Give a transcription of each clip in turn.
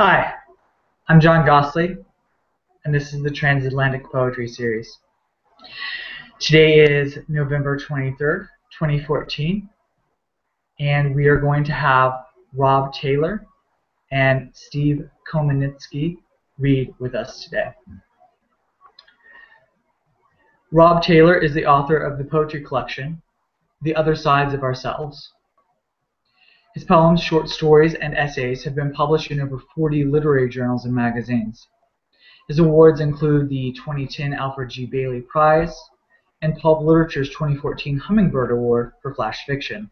Hi, I'm John Gosslee, and this is the Transatlantic Poetry Series. Today is November 23rd, 2014, and we are going to have Rob Taylor and Steve Komarnyckyj read with us today. Rob Taylor is the author of the poetry collection, The Other Sides of Ourselves. His poems, short stories, and essays have been published in over 40 literary journals and magazines. His awards include the 2010 Alfred G. Bailey Prize and Pulp Literature's 2014 Hummingbird Award for Flash Fiction.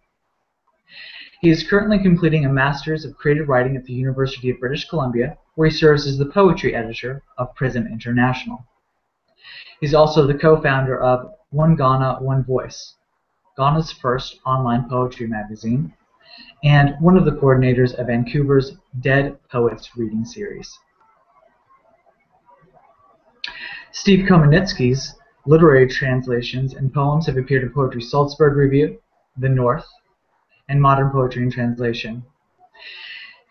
He is currently completing a Master's of Creative Writing at the University of British Columbia, where he serves as the poetry editor of Prism International. He's also the co-founder of One Ghana, One Voice, Ghana's first online poetry magazine, and one of the coordinators of Vancouver's Dead Poets Reading Series. Steve Komarnyckyj's literary translations and poems have appeared in Poetry Salzburg Review, The North, and Modern Poetry in Translation.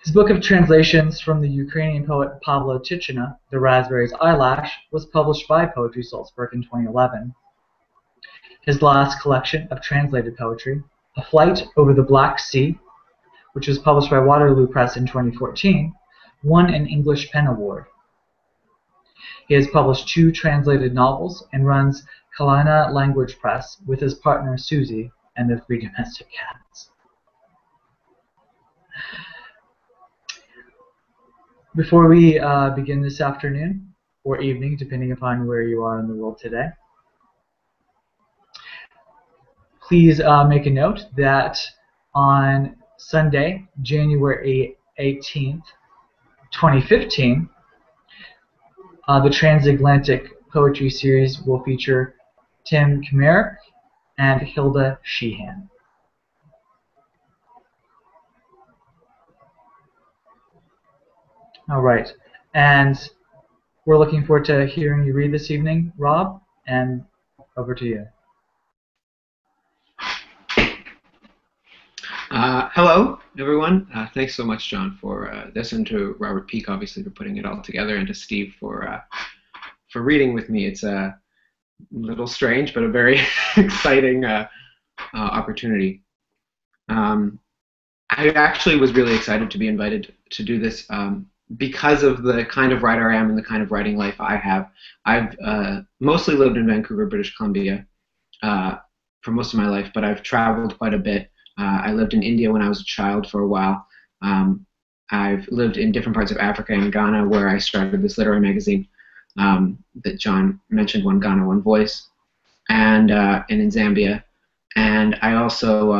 His book of translations from the Ukrainian poet Pavlo Tichina, The Raspberry's Eyelash, was published by Poetry Salzburg in 2011. His last collection of translated poetry, A Flight Over the Black Sea, which was published by Waterloo Press in 2014, won an English Pen Award. He has published 2 translated novels and runs Kalina Language Press with his partner Susie and their 3 domestic cats. Before we begin this afternoon, or evening, depending upon where you are in the world today, please make a note that on Sunday, January 18th, 2015, the Transatlantic Poetry Series will feature Tim Komarnyckyj and Hilda Sheehan. All right, and we're looking forward to hearing you read this evening, Rob, and over to you. Hello, everyone. Thanks so much, John, for this, and to Robert Peake, obviously, for putting it all together, and to Steve for reading with me. It's a little strange, but a very exciting opportunity. I actually was really excited to be invited to do this because of the kind of writer I am and the kind of writing life I have. I've mostly lived in Vancouver, British Columbia for most of my life, but I've traveled quite a bit. I lived in India when I was a child for a while. I've lived in different parts of Africa and Ghana, where I started this literary magazine that John mentioned, One Ghana, One Voice, and in Zambia. And I also,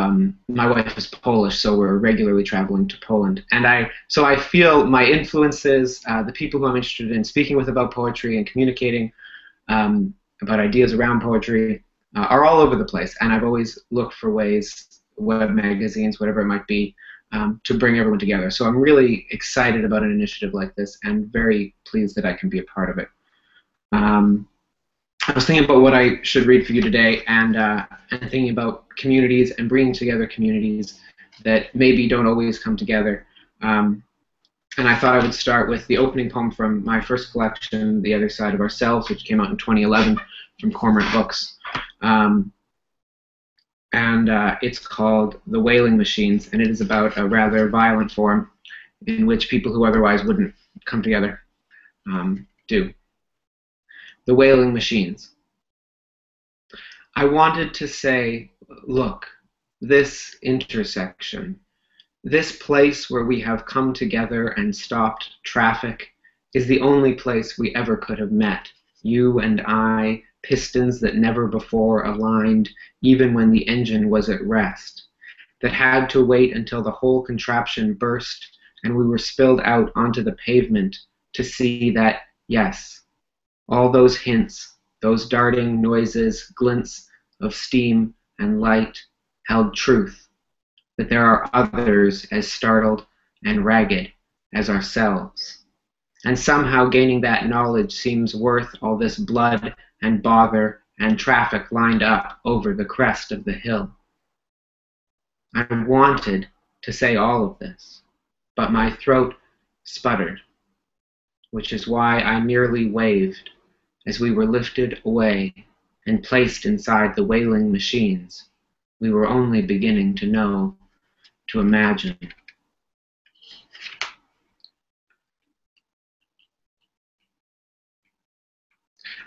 my wife is Polish, so we're regularly traveling to Poland. And so I feel my influences, the people who I'm interested in speaking with about poetry and communicating about ideas around poetry, are all over the place. And I've always looked for ways, web magazines, whatever it might be, to bring everyone together. So I'm really excited about an initiative like this and very pleased that I can be a part of it. I was thinking about what I should read for you today, and thinking about communities and bringing together communities that maybe don't always come together. And I thought I would start with the opening poem from my first collection, The Other Side of Ourselves, which came out in 2011 from Cormorant Books. And it's called The Wailing Machines, and it is about a rather violent form in which people who otherwise wouldn't come together do. The Wailing Machines. I wanted to say, look, this intersection, this place where we have come together and stopped traffic, is the only place we ever could have met, you and I, pistons that never before aligned, even when the engine was at rest, that had to wait until the whole contraption burst and we were spilled out onto the pavement to see that, yes, all those hints, those darting noises, glints of steam and light held truth, that there are others as startled and ragged as ourselves. And somehow gaining that knowledge seems worth all this blood and bother and traffic lined up over the crest of the hill. I wanted to say all of this, but my throat sputtered which is why I merely waved as we were lifted away and placed inside the wailing machines we were only beginning to know, to imagine.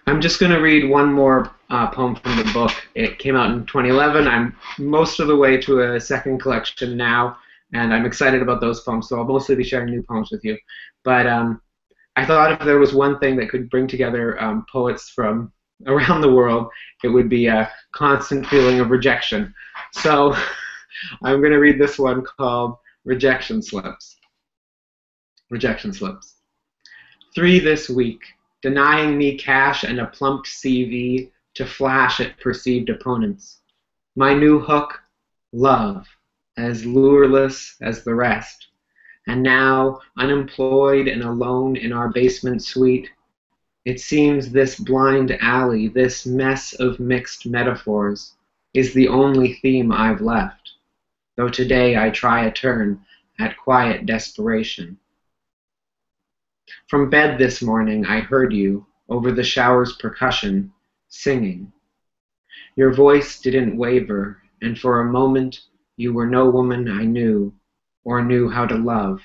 I'm just going to read one more poem from the book. It came out in 2011. I'm most of the way to a second collection now, and I'm excited about those poems, so I'll mostly be sharing new poems with you. But I thought if there was one thing that could bring together poets from around the world, it would be a constant feeling of rejection. So I'm going to read this one called Rejection Slips. Rejection Slips. 3 this week, denying me cash and a plumped CV to flash at perceived opponents. My new hook, love, as lureless as the rest. And now, unemployed and alone in our basement suite, it seems this blind alley, this mess of mixed metaphors, is the only theme I've left, though today I try a turn at quiet desperation. From bed this morning I heard you, over the shower's percussion, singing. Your voice didn't waver, and for a moment you were no woman I knew, or knew how to love.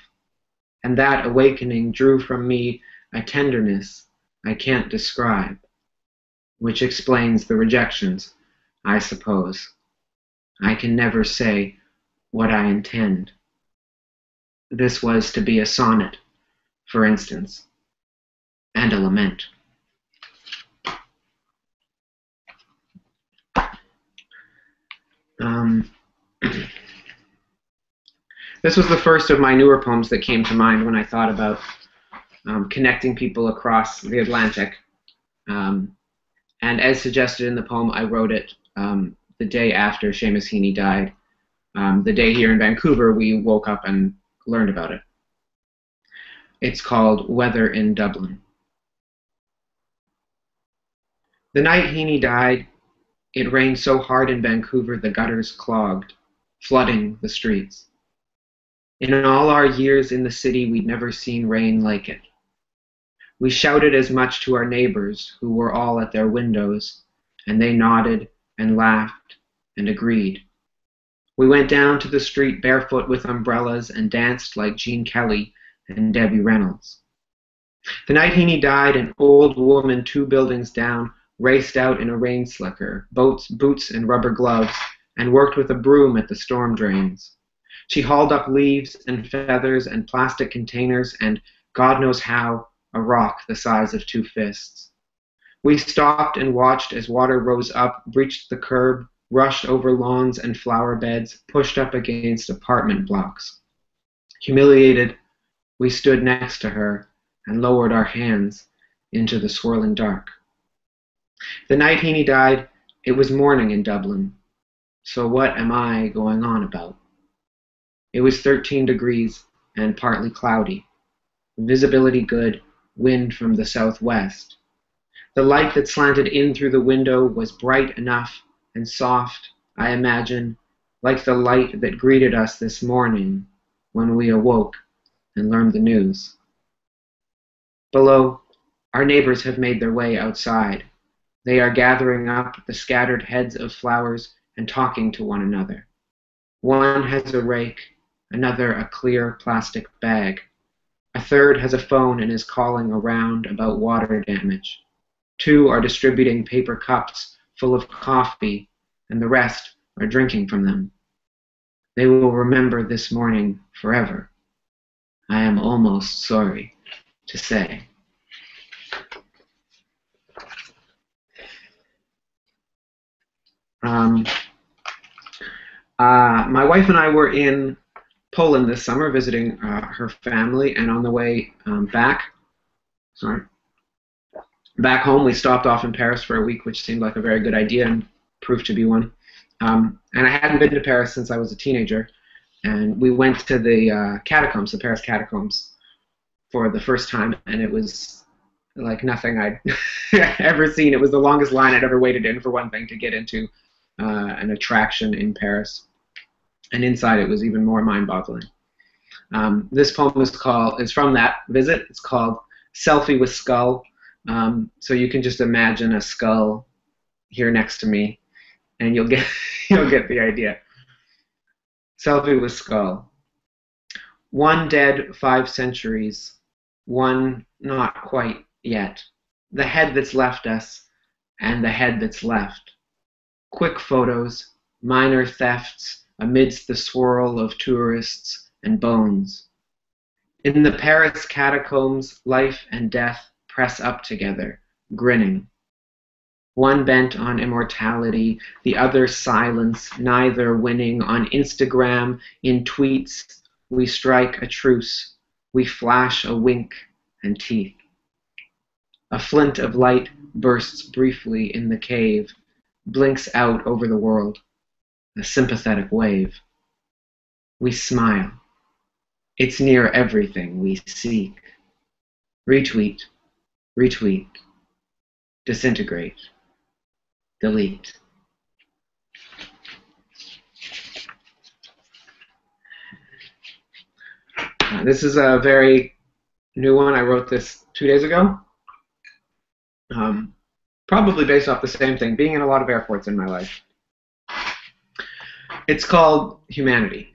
And that awakening drew from me a tenderness I can't describe, which explains the rejections, I suppose. I can never say what I intend. This was to be a sonnet, for instance, and a lament. This was the first of my newer poems that came to mind when I thought about connecting people across the Atlantic. And as suggested in the poem, I wrote it the day after Seamus Heaney died. The day here in Vancouver, we woke up and learned about it. It's called Weather in Dublin. The night Heaney died, it rained so hard in Vancouver the gutters clogged, flooding the streets. In all our years in the city, we'd never seen rain like it. We shouted as much to our neighbors, who were all at their windows, and they nodded and laughed and agreed. We went down to the street barefoot with umbrellas and danced like Gene Kelly and Debbie Reynolds. The night Heaney died, an old woman 2 buildings down raced out in a rain slicker, boots and rubber gloves, and worked with a broom at the storm drains. She hauled up leaves and feathers and plastic containers and, God knows how, a rock the size of 2 fists. We stopped and watched as water rose up, breached the curb, rushed over lawns and flower beds, pushed up against apartment blocks. Humiliated, we stood next to her and lowered our hands into the swirling dark. The night Heaney died, it was morning in Dublin. So what am I going on about? It was 13 degrees and partly cloudy. Visibility good, wind from the southwest. The light that slanted in through the window was bright enough and soft, I imagine, like the light that greeted us this morning when we awoke and learned the news. Below, our neighbors have made their way outside. They are gathering up the scattered heads of flowers and talking to one another. One has a rake, another a clear plastic bag. A third has a phone and is calling around about water damage. 2 are distributing paper cups full of coffee, and the rest are drinking from them. They will remember this morning forever. I am almost sorry to say. My wife and I were in Poland this summer visiting her family, and on the way back home, we stopped off in Paris for a week, which seemed like a very good idea and proved to be one. And I hadn't been to Paris since I was a teenager, and we went to the catacombs, the Paris catacombs, for the first time, and it was like nothing I'd ever seen. It was the longest line I'd ever waited in, for one thing, to get into an attraction in Paris. And inside it was even more mind-boggling. This poem is from that visit. It's called selfie with skull. So you can just imagine a skull here next to me, and you'll get you'll get the idea. Selfie with skull. One dead 5 centuries, one not quite yet. The head that's left us, and the head that's left. Quick photos, minor thefts amidst the swirl of tourists and bones. In the Paris catacombs, life and death press up together, grinning. One bent on immortality, the other silence, neither winning. On Instagram, in tweets, we strike a truce. We flash a wink and teeth. A flint of light bursts briefly in the cave, blinks out over the world, a sympathetic wave. We smile. It's near everything we seek. Retweet, retweet, disintegrate, delete. This is a very new one. I wrote this 2 days ago. Probably based off the same thing, being in a lot of airports in my life. It's called Humanity.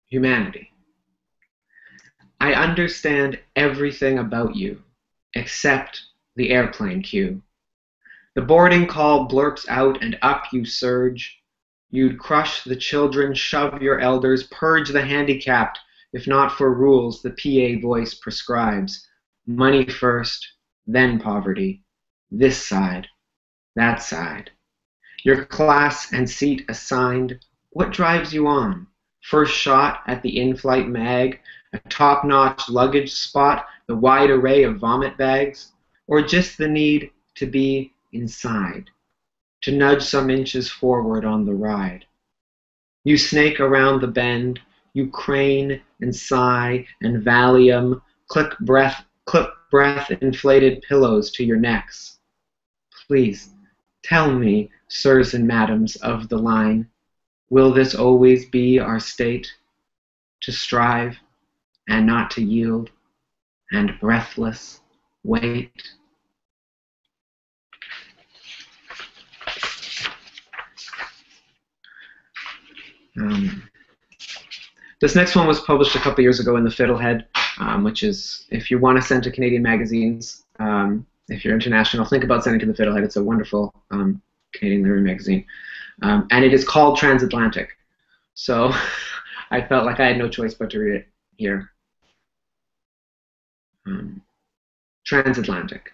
Humanity. I understand everything about you, except the airplane queue. The boarding call blurps out and up you surge. You'd crush the children, shove your elders, purge the handicapped, if not for rules the PA voice prescribes. Money first, then poverty. This side, that side. Your class and seat assigned, what drives you on? First shot at the in-flight mag, a top-notch luggage spot, the wide array of vomit bags, or just the need to be inside, to nudge some inches forward on the ride. You snake around the bend, you crane and sigh and Valium, clip breath, inflated pillows to your necks. Please, tell me, sirs and madams of the line, will this always be our state? To strive and not to yield, and breathless wait? This next one was published a couple years ago in the Fiddlehead, which is, if you want to send to Canadian magazines, if you're international, think about sending to the Fiddlehead. It's a wonderful Canadian literary magazine. And it is called Transatlantic. So I felt like I had no choice but to read it here. Transatlantic.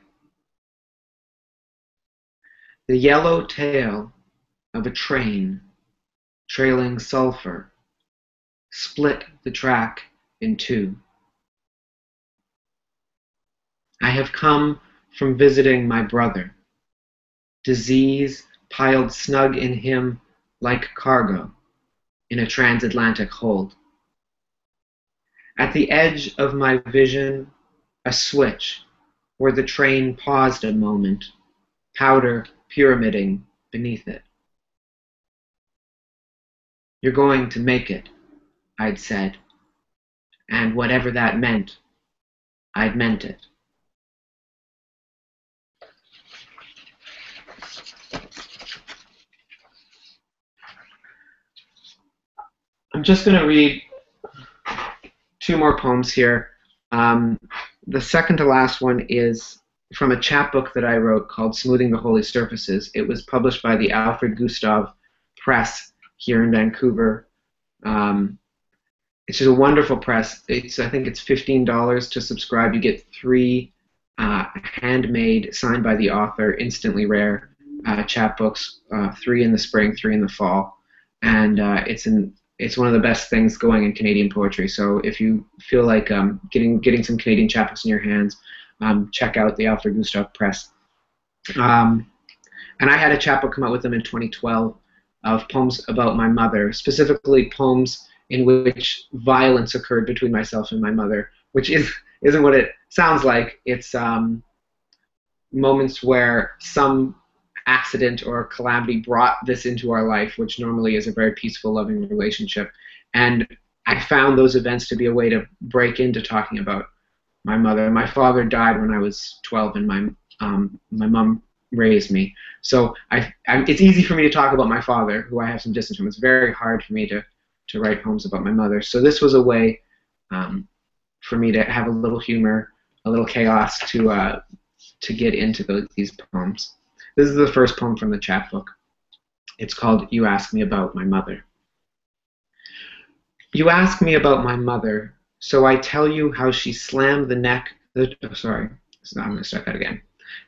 The yellow tail of a train trailing sulfur split the track in two. I have come from visiting my brother. Disease piled snug in him like cargo in a transatlantic hold. At the edge of my vision, a switch where the train paused a moment, powder pyramiding beneath it. You're going to make it, I'd said, and whatever that meant, I'd meant it. I'm just going to read 2 more poems here. The second to last one is from a chapbook that I wrote called Smoothing the Holy Surfaces. It was published by the Alfred Gustav Press here in Vancouver. It's just a wonderful press. I think it's $15 to subscribe. You get 3 handmade, signed by the author, instantly rare chapbooks, 3 in the spring, 3 in the fall. And it's one of the best things going in Canadian poetry. So if you feel like getting some Canadian chapbooks in your hands, check out the Alfred Gustav Press. And I had a chapbook come out with them in 2012 of poems about my mother, specifically poems in which violence occurred between myself and my mother, which isn't what it sounds like. It's moments where some accident or calamity brought this into our life, which normally is a very peaceful, loving relationship. And I found those events to be a way to break into talking about my mother. My father died when I was 12, and my mom raised me. So it's easy for me to talk about my father, who I have some distance from. It's very hard for me to write poems about my mother. So this was a way for me to have a little humor, a little chaos to get into these poems. This is the first poem from the chapbook. It's called "You Ask Me About My Mother." You ask me about my mother, so I tell you how she slammed the neck. I'm going to start that again.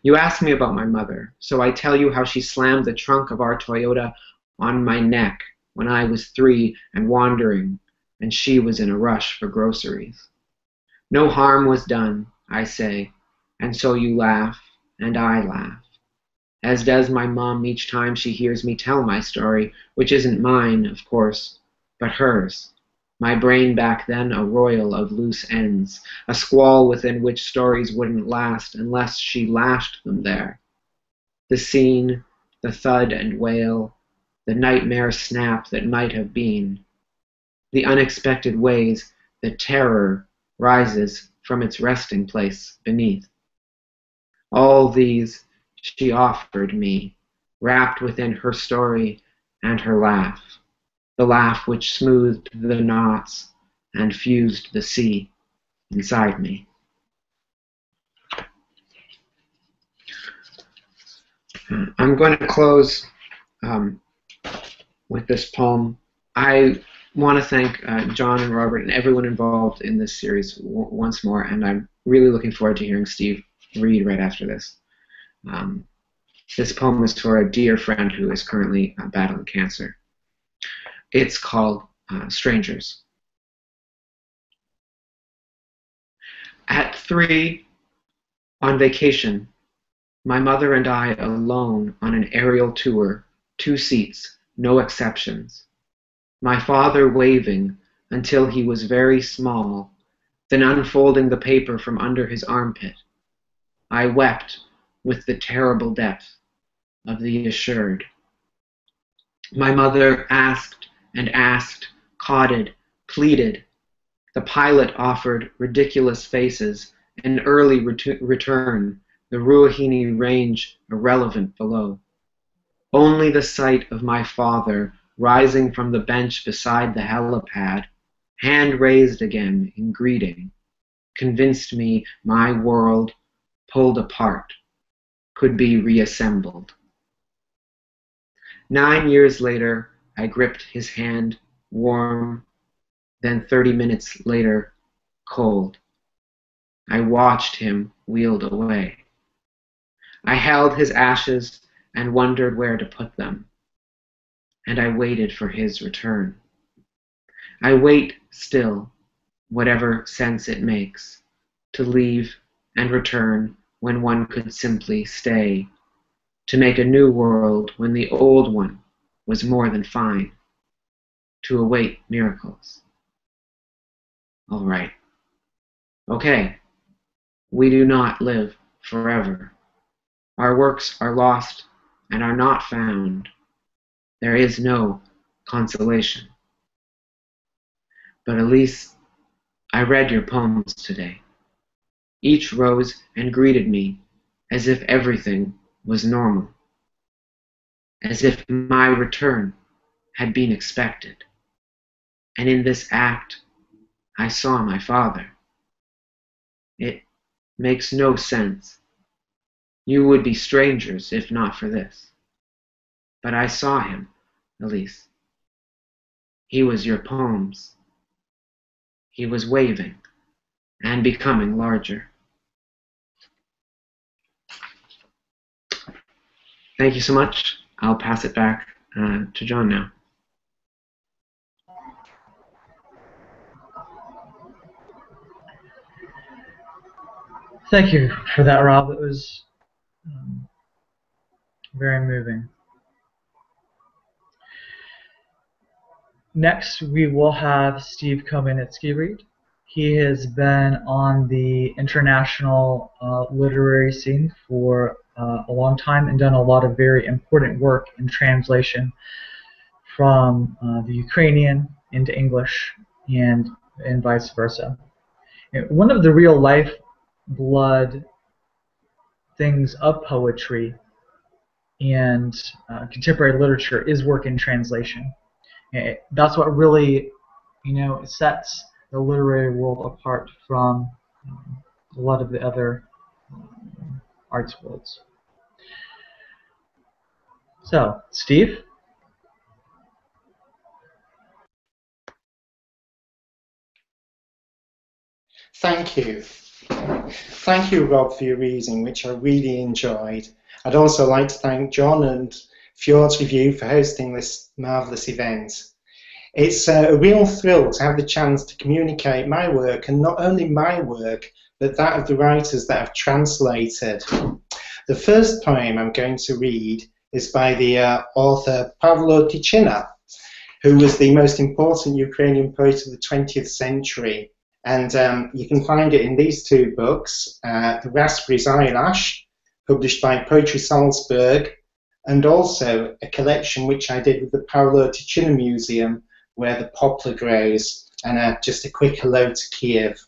You ask me about my mother, so I tell you how she slammed the trunk of our Toyota on my neck when I was 3 and wandering, and she was in a rush for groceries. No harm was done, I say, and so you laugh, and I laugh, as does my mom each time she hears me tell my story, which isn't mine, of course, but hers. My brain back then a royal of loose ends, a squall within which stories wouldn't last unless she lashed them there. The scene, the thud and wail, the nightmare snap that might have been, the unexpected ways that terror rises from its resting place beneath. All these she offered me, wrapped within her story and her laugh. The laugh which smoothed the knots and fused the sea inside me. I'm going to close with this poem. I want to thank John and Robert and everyone involved in this series once more, and I'm really looking forward to hearing Steve read right after this. This poem is for a dear friend who is currently battling cancer. It's called Strangers. At 3, on vacation, my mother and I alone on an aerial tour, 2 seats, no exceptions. My father waving until he was very small, then unfolding the paper from under his armpit. I wept with the terrible depth of the assured. My mother asked and asked, codded, pleaded. The pilot offered ridiculous faces, an early return, the Ruahine Range irrelevant below. Only the sight of my father rising from the bench beside the helipad, hand raised again in greeting, convinced me my world, pulled apart, could be reassembled. 9 years later, I gripped his hand, warm, then 30 minutes later, cold. I watched him wheeled away. I held his ashes and wondered where to put them, and I waited for his return. I wait still, whatever sense it makes, to leave and return when one could simply stay, to make a new world when the old one was more than fine, to await miracles. All right. Okay. We do not live forever. Our works are lost and are not found. There is no consolation. But Elise, I read your poems today. Each rose and greeted me as if everything was normal, as if my return had been expected. And in this act, I saw my father. It makes no sense. You would be strangers if not for this. But I saw him, Elise. He was your poems. He was waving and becoming larger. Thank you so much. I'll pass it back to John now. Thank you for that, Rob. It was very moving. Next, we will have Steve Komarnyckyj read. He has been on the international literary scene for a long time and done a lot of very important work in translation from the Ukrainian into English and vice versa. One of the real lifeblood things of poetry and contemporary literature is work in translation. That's what really, sets the literary world apart from a lot of the other arts worlds. So, Steve? Thank you. Thank you, Rob, for your reading, which I really enjoyed. I'd also like to thank John and Fjords Review for hosting this marvellous event. It's a real thrill to have the chance to communicate my work, and not only my work, but that of the writers that I've translated. The first poem I'm going to read is by the author Pavlo Tychyna, who was the most important Ukrainian poet of the 20th century. And you can find it in these two books, The Raspberry's Eyelash, published by Poetry Salzburg, and also a collection which I did with the Pavlo Tychyna Museum, where the poplar grows, and just a quick hello to Kiev.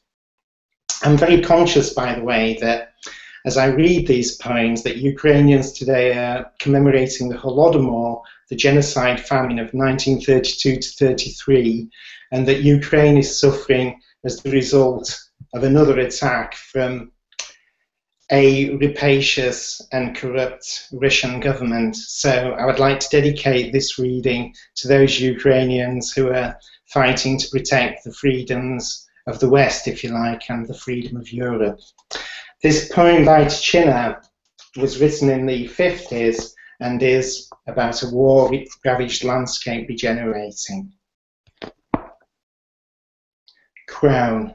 I'm very conscious, by the way, that as I read these poems, that Ukrainians today are commemorating the Holodomor, the genocide famine of 1932 to 33, and that Ukraine is suffering as the result of another attack from a rapacious and corrupt Russian government. So I would like to dedicate this reading to those Ukrainians who are fighting to protect the freedoms of the West, if you like, and the freedom of Europe. This poem by Tychyna was written in the 50s and is about a war-ravaged landscape regenerating. Crown.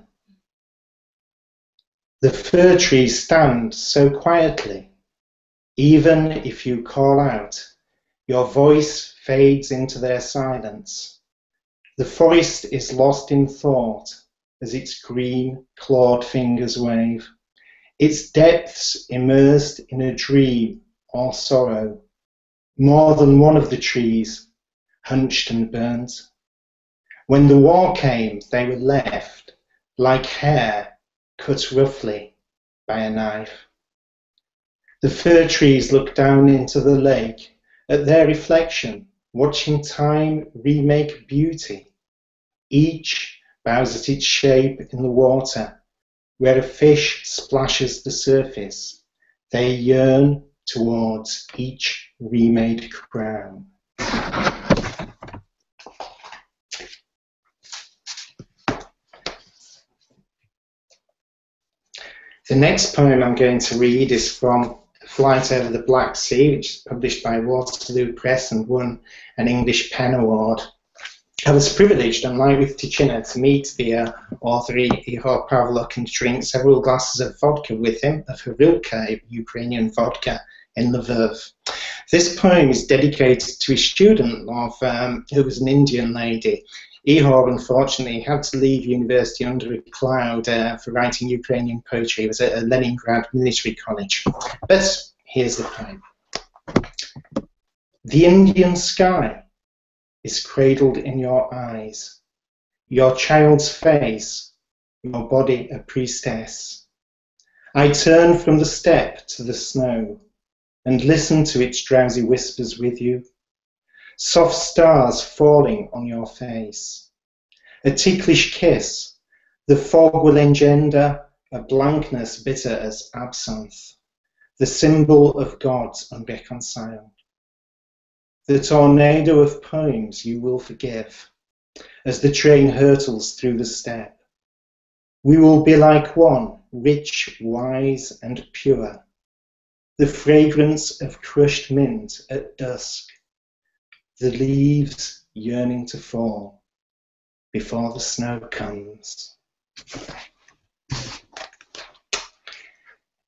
The fir trees stand so quietly. Even if you call out, your voice fades into their silence. The forest is lost in thought as its green, clawed fingers wave, its depths immersed in a dream or sorrow. More than one of the trees, hunched and burnt. When the war came, they were left, like hair cut roughly by a knife. The fir trees look down into the lake at their reflection, watching time remake beauty. Each bows at its shape in the water, where a fish splashes the surface. They yearn towards each remade crown. The next poem I'm going to read is from A Flight Over the Black Sea, which is published by Waterloo Press and won an English Pen Award. I was privileged, unlike with Tychyna, to meet the author Ihor Pavluk and drink several glasses of vodka with him, of Horilka, Ukrainian vodka, in Lviv. This poem is dedicated to a student of who was an Indian lady. Ihor, unfortunately, had to leave university under a cloud for writing Ukrainian poetry. He was at a Leningrad military college. But here's the poem. The Indian sky is cradled in your eyes, your child's face, your body a priestess. I turn from the steppe to the snow and listen to its drowsy whispers with you. Soft stars falling on your face. A ticklish kiss, the fog will engender a blankness bitter as absinthe, the symbol of God's unreconciled. The tornado of poems you will forgive, as the train hurtles through the steppe. We will be like one, rich, wise, and pure, the fragrance of crushed mint at dusk, the leaves yearning to fall before the snow comes.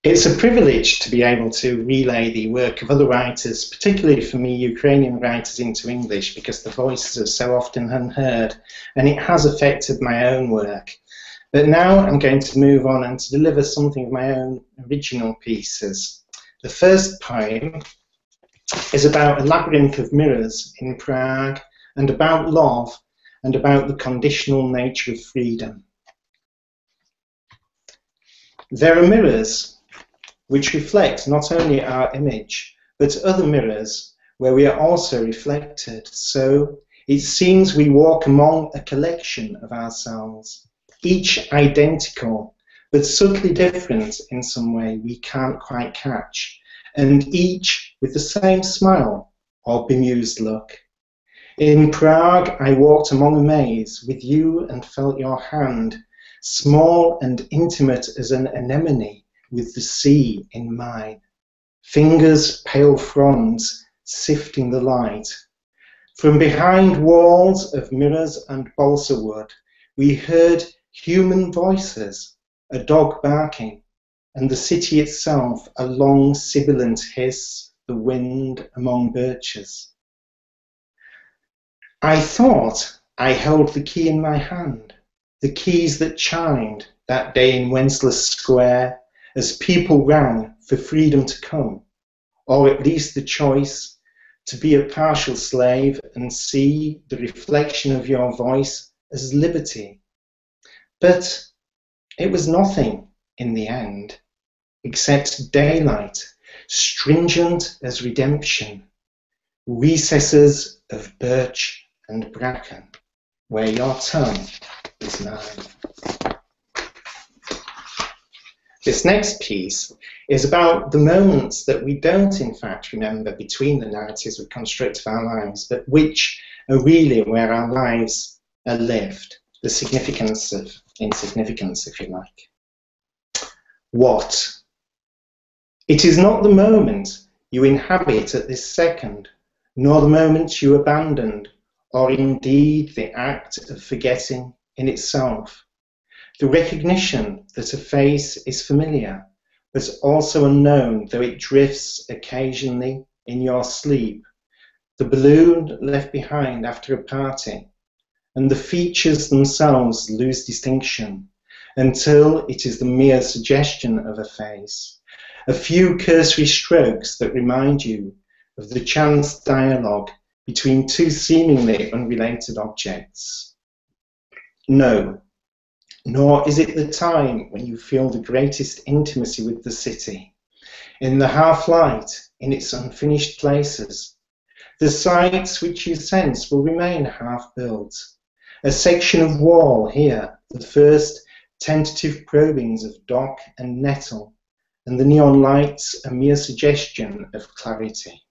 It's a privilege to be able to relay the work of other writers, particularly for me, Ukrainian writers, into English, because the voices are so often unheard, and it has affected my own work. But now I'm going to move on and to deliver something of my own original pieces. The first poem is about a labyrinth of mirrors in Prague, and about love, and about the conditional nature of freedom. There are mirrors which reflect not only our image, but other mirrors where we are also reflected. So it seems we walk among a collection of ourselves, each identical, but subtly different in some way we can't quite catch, and each with the same smile or bemused look. In Prague, I walked among a maze with you and felt your hand, small and intimate as an anemone with the sea in mine. Fingers pale fronds sifting the light. From behind walls of mirrors and balsa wood, we heard human voices, a dog barking, and the city itself a long sibilant hiss, the wind among birches. I thought I held the key in my hand, the keys that chimed that day in Wenceslas Square as people ran for freedom to come, or at least the choice to be a partial slave and see the reflection of your voice as liberty. But it was nothing in the end, except daylight, stringent as redemption, recesses of birch and bracken, where your tongue is mine. This next piece is about the moments that we don't in fact remember between the narratives we construct of our lives, but which are really where our lives are lived, the significance of insignificance, if you like. What? It is not the moment you inhabit at this second, nor the moment you abandoned, or indeed the act of forgetting in itself. The recognition that a face is familiar, but also unknown, though it drifts occasionally in your sleep, the balloon left behind after a party, and the features themselves lose distinction until it is the mere suggestion of a face, a few cursory strokes that remind you of the chance dialogue between two seemingly unrelated objects. No, nor is it the time when you feel the greatest intimacy with the city, in the half-light, in its unfinished places. The sites which you sense will remain half-built. A section of wall here, the first tentative probings of dock and nettle, and the neon lights a mere suggestion of clarity.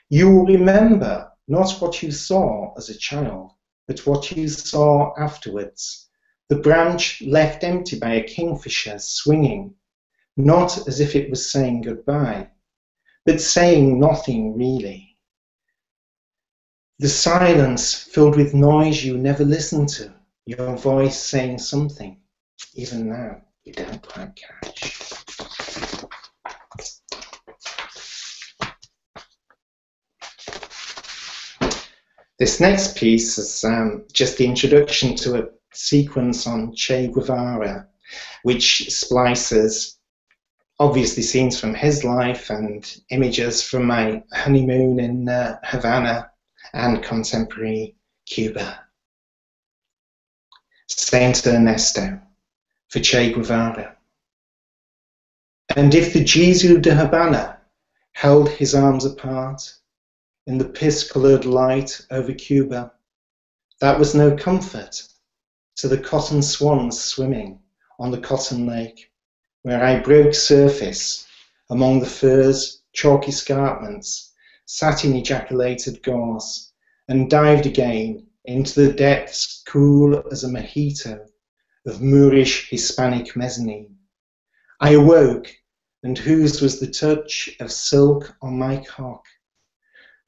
You will remember not what you saw as a child, but what you saw afterwards. The branch left empty by a kingfisher swinging, not as if it was saying goodbye, but saying nothing really. The silence filled with noise you never listened to, your voice saying something, even now you don't quite catch. This next piece is just the introduction to a sequence on Che Guevara, which splices obviously scenes from his life and images from my honeymoon in Havana and contemporary Cuba. Saint Ernesto for Che Guevara. And if the Jesu de Havana held his arms apart in the piss-coloured light over Cuba, that was no comfort to the cotton swans swimming on the cotton lake, where I broke surface among the furze, chalky escarpments, satin ejaculated gauze, and dived again into the depths cool as a mojito of Moorish Hispanic mezzanine. I awoke, and whose was the touch of silk on my cock?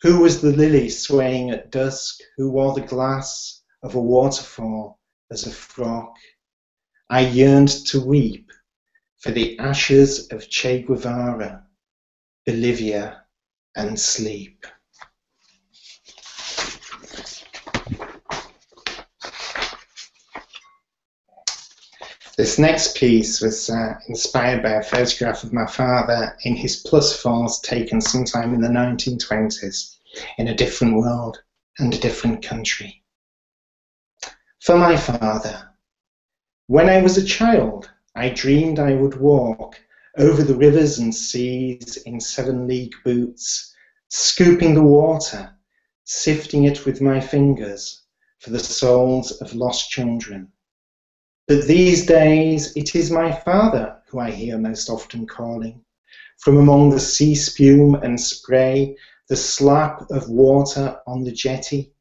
Who was the lily swaying at dusk, who wore the glass of a waterfall as a frock? I yearned to weep for the ashes of Che Guevara, Bolivia, and sleep. This next piece was inspired by a photograph of my father in his +4s taken sometime in the 1920s in a different world and a different country. For my father, when I was a child, I dreamed I would walk over the rivers and seas in 7-league boots, scooping the water, sifting it with my fingers for the souls of lost children. But these days it is my father who I hear most often calling, from among the sea spume and spray, the slap of water on the jetty.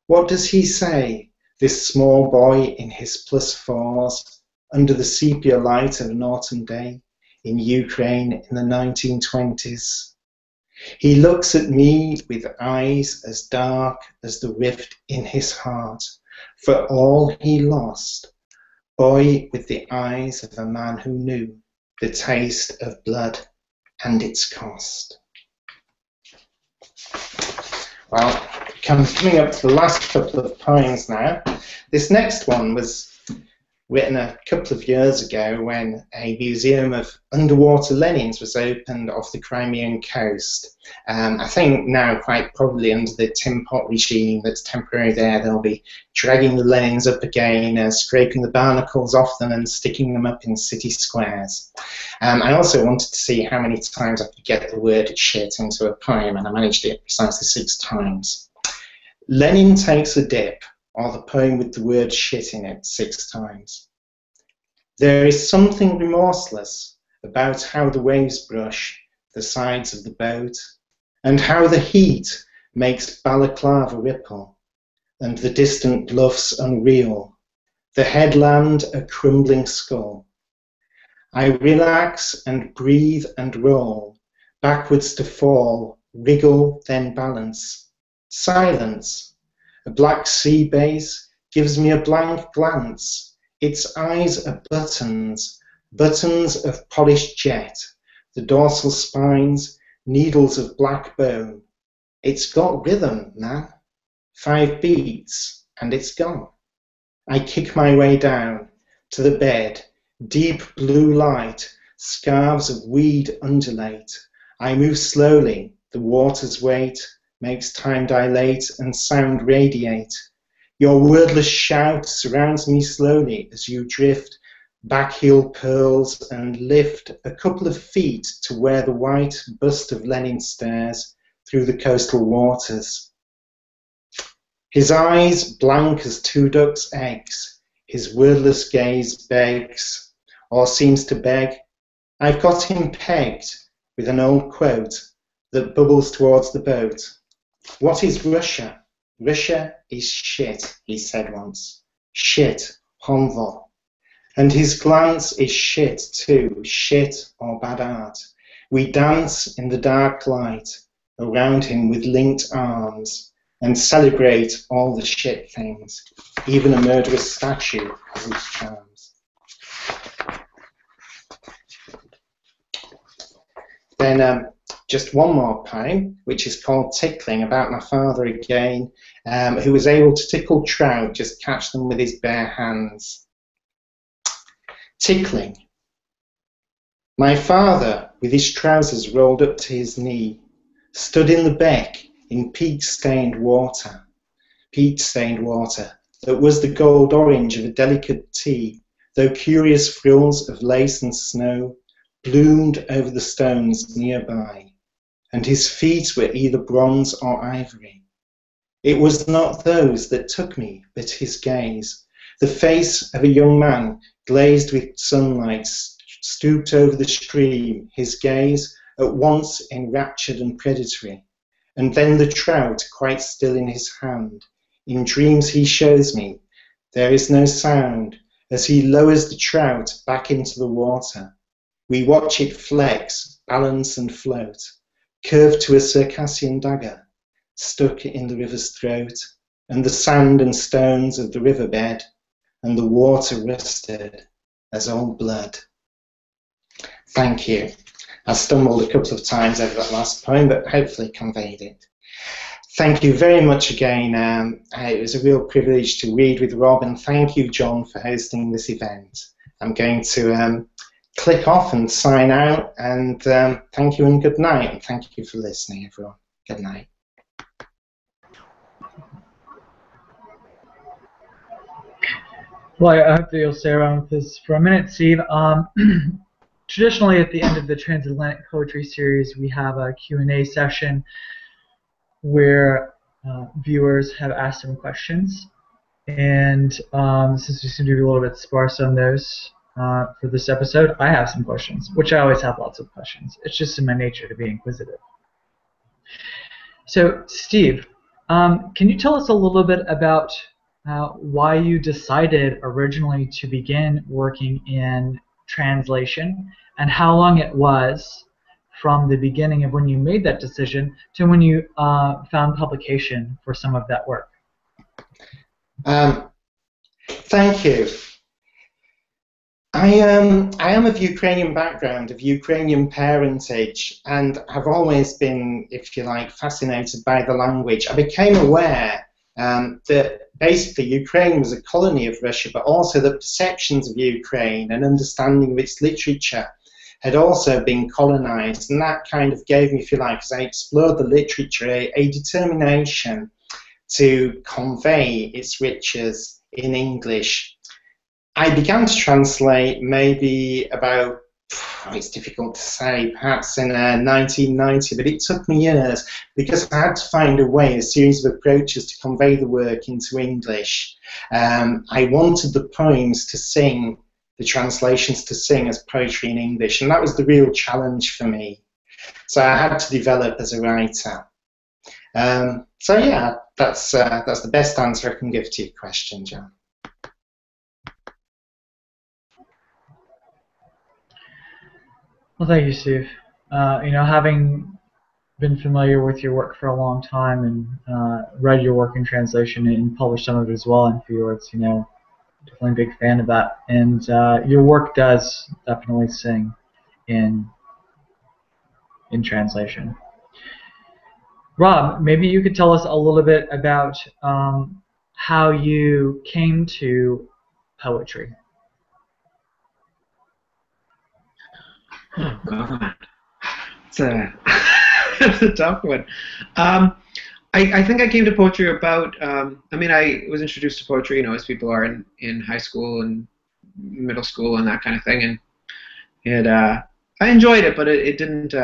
What does he say, this small boy in his +4s, under the sepia light of an autumn day in Ukraine in the 1920s? He looks at me with eyes as dark as the rift in his heart, for all he lost, boy with the eyes of a man who knew the taste of blood and its cost. Well, coming up to the last couple of poems now. This next one was written a couple of years ago when a museum of underwater Lenins was opened off the Crimean coast. I think now quite probably under the Tin Pot regime that's temporary there, they'll be dragging the Lenins up again, scraping the barnacles off them and sticking them up in city squares. I also wanted to see how many times I could get the word shit into a poem, and I managed it precisely 6 times. Lenin takes a dip, or the poem with the word shit in it, 6 times. There is something remorseless about how the waves brush the sides of the boat, and how the heat makes Balaclava ripple, and the distant bluffs unreal, the headland a crumbling skull. I relax and breathe and roll, backwards to fall, wriggle, then balance. Silence. A black sea base gives me a blank glance. Its eyes are buttons, buttons of polished jet, the dorsal spines, needles of black bone. It's got rhythm, man. 5 beats, and it's gone. I kick my way down to the bed, deep blue light, scarves of weed undulate. I move slowly, the water's weight makes time dilate and sound radiate. Your wordless shout surrounds me slowly as you drift, back heel pearls, and lift a couple of feet to where the white bust of Lenin stares through the coastal waters. His eyes blank as 2 ducks' eggs, his wordless gaze begs, or seems to beg. I've got him pegged with an old quote that bubbles towards the boat. What is Russia? Russia is shit, he said once. Shit, honvo. And his glance is shit too, shit or bad art. We dance in the dark light around him with linked arms and celebrate all the shit things. Even a murderous statue has its charms. Then just one more poem, which is called Tickling, about my father again, who was able to tickle trout, just catch them with his bare hands. Tickling. My father, with his trousers rolled up to his knee, stood in the beck in peat-stained water that was the gold orange of a delicate tea, though curious frills of lace and snow bloomed over the stones nearby, and his feet were either bronze or ivory. It was not those that took me, but his gaze, the face of a young man glazed with sunlight, stooped over the stream, his gaze at once enraptured and predatory, and then the trout quite still in his hand. In dreams he shows me there is no sound as he lowers the trout back into the water. We watch it flex, balance and float, curved to a Circassian dagger, stuck in the river's throat, and the sand and stones of the riverbed, and the water rusted as old blood. Thank you. I stumbled a couple of times over that last poem, but hopefully conveyed it. Thank you very much again. It was a real privilege to read with Rob, and thank you, John, for hosting this event. I'm going to click off and sign out, and thank you and good night, and thank you for listening, everyone. Good night. Well, I hope that you'll stay around with us for a minute, Steve. Traditionally, at the end of the Transatlantic Poetry Series, we have a Q&A session where viewers have asked some questions. And since we seem to be a little bit sparse on those for this episode, I have some questions, which I always have lots of questions. It's just in my nature to be inquisitive. So, Steve, can you tell us a little bit about why you decided originally to begin working in translation and how long it was from the beginning of when you made that decision to when you found publication for some of that work? Thank you. I am of Ukrainian background, of Ukrainian parentage, and have always been, if you like, fascinated by the language. I became aware that basically Ukraine was a colony of Russia, but also the perceptions of Ukraine and understanding of its literature had also been colonized, and that kind of gave me, if you like, as I explored the literature, a determination to convey its riches in English. I began to translate maybe about, it's difficult to say, perhaps in 1990, but it took me years because I had to find a way, a series of approaches to convey the work into English. I wanted the poems to sing, the translations to sing as poetry in English, and that was the real challenge for me. So I had to develop as a writer. So yeah, that's the best answer I can give to your question, John. Well, thank you, Steve. Having been familiar with your work for a long time and read your work in translation and published some of it as well in Fjords, definitely a big fan of that. And your work does definitely sing in translation. Rob, maybe you could tell us a little bit about how you came to poetry. Oh God, it's a tough one. I think I came to poetry about. I was introduced to poetry, as people are in high school and middle school and that kind of thing, and I enjoyed it, but it didn't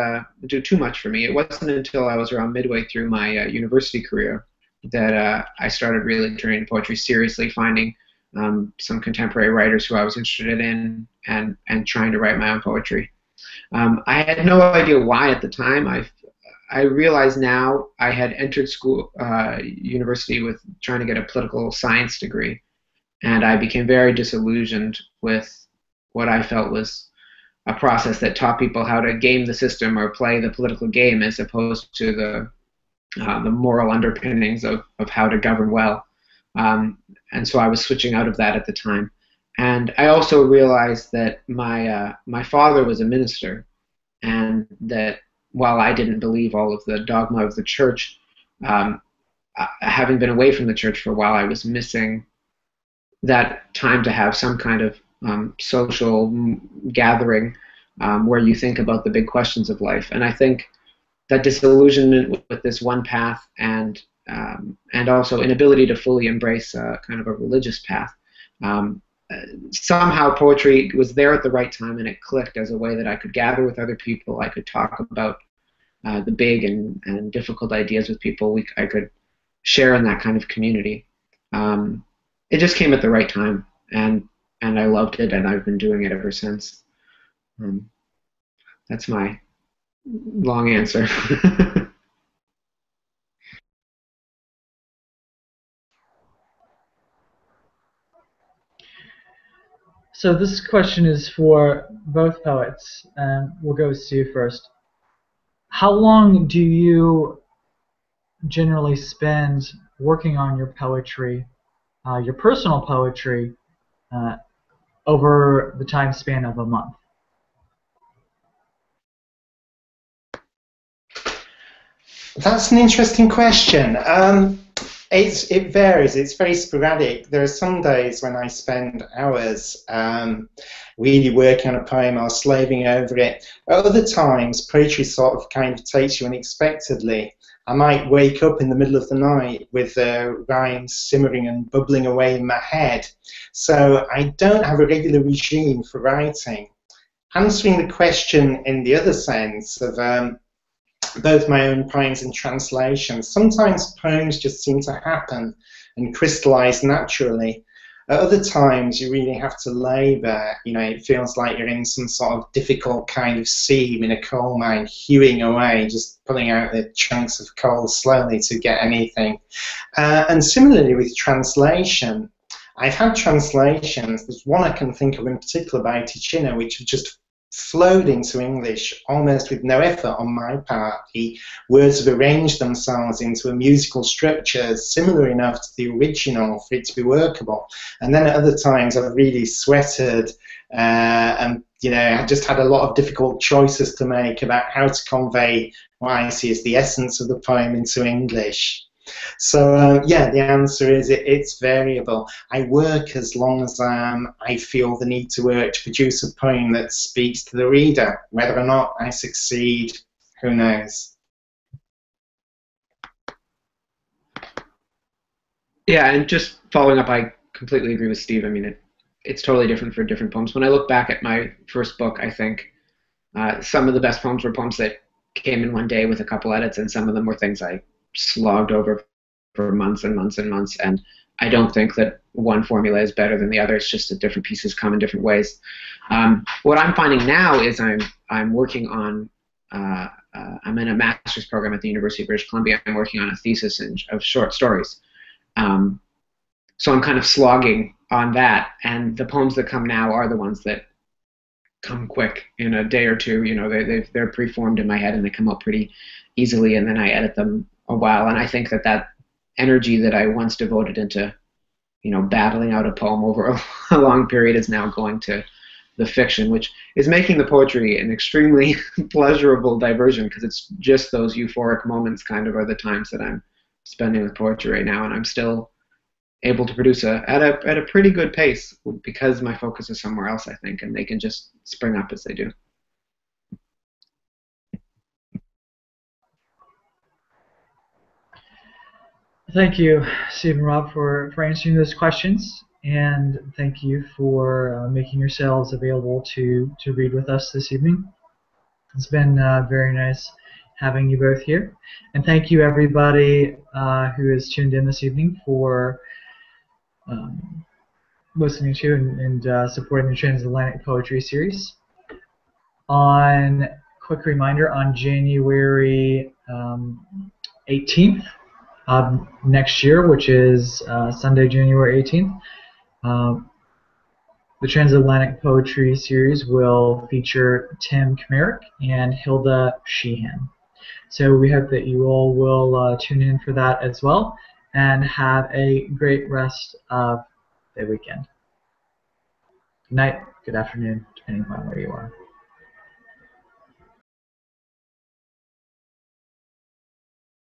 do too much for me. It wasn't until I was around midway through my university career that I started really turning to poetry seriously, finding some contemporary writers who I was interested in, and trying to write my own poetry. I had no idea why at the time. I realize now I had entered university with trying to get a political science degree, and I became very disillusioned with what I felt was a process that taught people how to game the system or play the political game, as opposed to the moral underpinnings of how to govern well. And so I was switching out of that at the time. And I also realized that my father was a minister, and that while I didn't believe all of the dogma of the church, having been away from the church for a while, I was missing that time to have some kind of social gathering where you think about the big questions of life. And I think that disillusionment with this one path, and also inability to fully embrace kind of a religious path, somehow poetry was there at the right time, and it clicked as a way that I could gather with other people. I could talk about the big and difficult ideas with people. I could share in that kind of community. It just came at the right time, and I loved it, and I've been doing it ever since. That's my long answer. So this question is for both poets, and we'll go with Steve first. How long do you generally spend working on your poetry, your personal poetry, over the time span of a month? That's an interesting question. It varies. It's very sporadic. There are some days when I spend hours really working on a poem or slaving over it. At other times, poetry sort of kind of takes you unexpectedly. I might wake up in the middle of the night with rhymes simmering and bubbling away in my head. So I don't have a regular regime for writing. Answering the question in the other sense of both my own poems and translations, sometimes poems just seem to happen and crystallize naturally. At other times, you really have to labour. You know, it feels like you're in some sort of difficult kind of seam in a coal mine, hewing away, just pulling out the chunks of coal slowly to get anything. And similarly with translation, I've had translations. There's one I can think of in particular by Ticino, which have just flowed into English almost with no effort on my part. The words have arranged themselves into a musical structure similar enough to the original for it to be workable. And then at other times I've really sweated and I just had a lot of difficult choices to make about how to convey what I see as the essence of the poem into English. So yeah, the answer is it's variable. I work as long as I feel the need to work to produce a poem that speaks to the reader. Whether or not I succeed, who knows? Yeah, and just following up, I completely agree with Steve. I mean, it's totally different for different poems. When I look back at my first book, I think some of the best poems were poems that came in one day with a couple edits, and some of them were things I slogged over for months and months and months, and I don't think that one formula is better than the other. It's just that different pieces come in different ways. What I'm finding now is I'm working on I'm in a master's program at the University of British Columbia. I'm working on a thesis of short stories, so I'm kind of slogging on that, and the poems that come now are the ones that come quick in a day or two. You know, they're preformed in my head and they come out pretty easily, and then I edit them a while. And I think that energy that I once devoted into, battling out a poem over a long period is now going to the fiction, which is making the poetry an extremely pleasurable diversion, because it's just those euphoric moments kind of are the times that I'm spending with poetry right now, and I'm still able to produce at a pretty good pace because my focus is somewhere else, I think, and they can just spring up as they do. Thank you, Steve and Rob, for answering those questions, and thank you for making yourselves available to read with us this evening. It's been very nice having you both here, and thank you everybody who has tuned in this evening for listening to and supporting the Transatlantic Poetry Series. On quick reminder, on January 18th next year, which is Sunday, January 18th, the Transatlantic Poetry Series will feature Tim Komarnyckyj and Hilda Sheehan. So we hope that you all will tune in for that as well, and have a great rest of the weekend. Good night, good afternoon, depending on where you are.